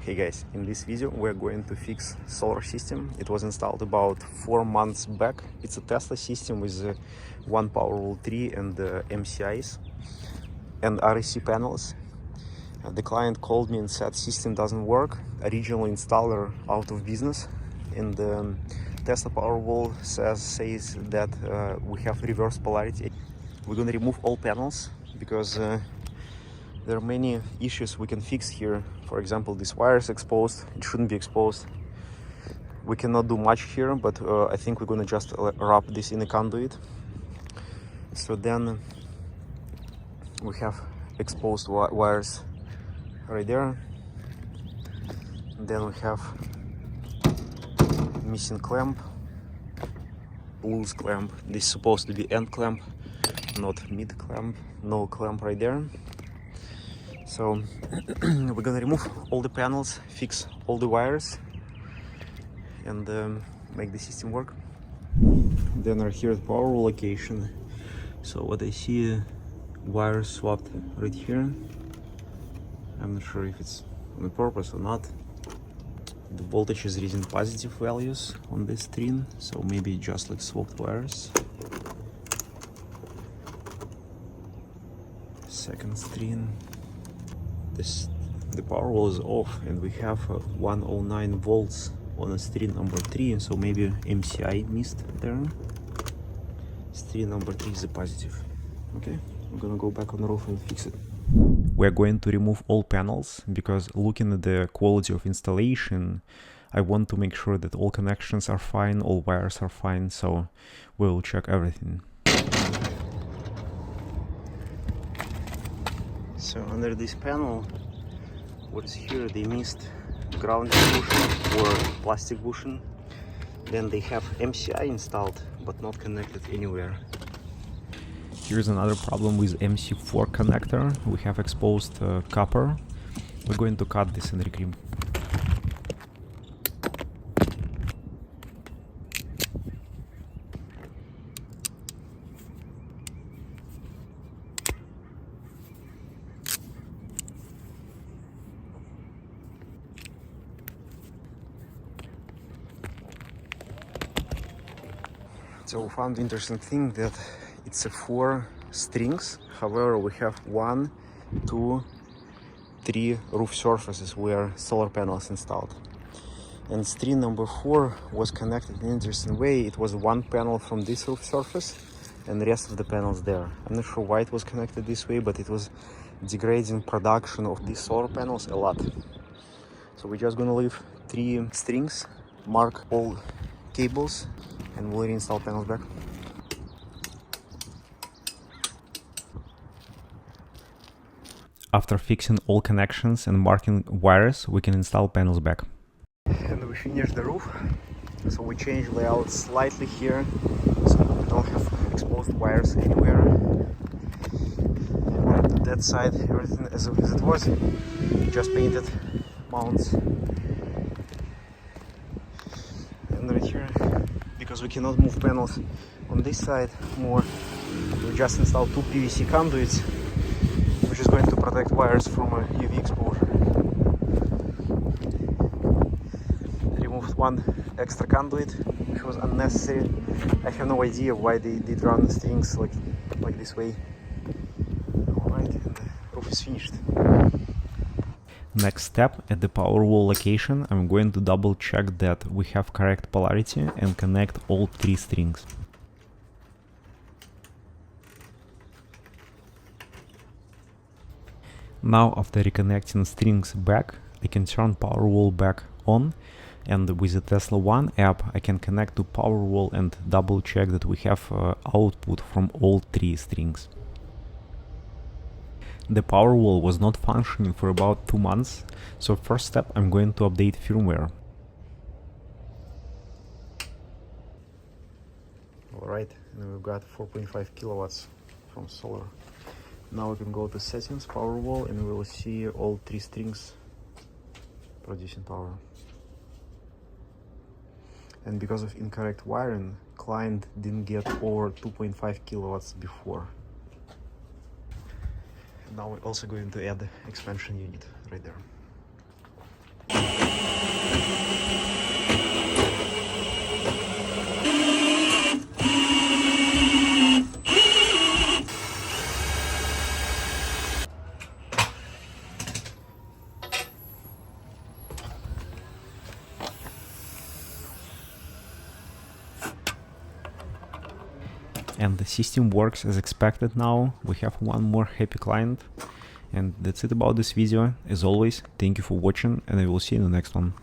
Hey guys, in this video we're going to fix solar system. It was installed about 4 months back. It's a Tesla system with one Powerwall 3 and MCIs and REC panels. The client called me and said system doesn't work. Original installer out of business, and Tesla Powerwall says that we have reverse polarity. We're going to remove all panels because there are many issues we can fix here. For example, this wire is exposed. It shouldn't be exposed. We cannot do much here, but I think we're gonna just wrap this in a conduit. So then we have exposed wires right there. And then we have missing clamp, loose clamp. This is supposed to be end clamp, not mid clamp. No clamp right there. So we're gonna remove all the panels, fix all the wires, and make the system work. Then we're here at Powerwall location. So what I see, wires swapped right here. I'm not sure if it's on purpose or not. The voltage is reading positive values on this string, so maybe just like swapped wires. Second string. The Powerwall is off, and we have 109 volts on a string number 3, so maybe MCI missed there. String number 3 is a positive. Okay, I'm gonna go back on the roof and fix it. We're going to remove all panels because looking at the quality of installation, I want to make sure that all connections are fine, all wires are fine, so we'll check everything. So under this panel, what is here, they missed grounding bushing or plastic bushing. Then they have MCI installed but not connected anywhere. Here's another problem with MC4 connector. We have exposed copper. We're going to cut this and recrimp. So we found interesting thing that it's a 4 strings. However, we have 1, 2, 3 roof surfaces where solar panels installed. And string number 4 was connected in an interesting way. It was one panel from this roof surface and the rest of the panels there. I'm not sure why it was connected this way, but it was degrading production of these solar panels a lot. So we're just gonna leave 3 strings, mark all cables, and we'll reinstall panels back. After fixing all connections and marking wires, we can install panels back. And we finished the roof. So we changed layout slightly here, so we don't have exposed wires anywhere. On that side, everything as it was, just painted mounts. And right here, because we cannot move panels on this side more, we just installed 2 PVC conduits, which is going to protect wires from UV exposure. Removed 1 extra conduit, which was unnecessary. I have no idea why they did run strings like this way. Alright, and the roof is finished. Next step, at the Powerwall location, I'm going to double check that we have correct polarity and connect all 3 strings. Now, after reconnecting strings back, I can turn Powerwall back on, and with the Tesla One app I can connect to Powerwall and double check that we have output from all 3 strings. The Powerwall was not functioning for about 2 months, so first step, I'm going to update firmware. Alright, and we've got 4.5 kilowatts from solar. Now we can go to settings, Powerwall, and we will see all 3 strings producing power. And because of incorrect wiring, client didn't get over 2.5 kilowatts before. Now we're also going to add the expansion unit right there. and the system works as expected now. We have one more happy client. And that's it about this video. As always, thank you for watching, and I will see you in the next one.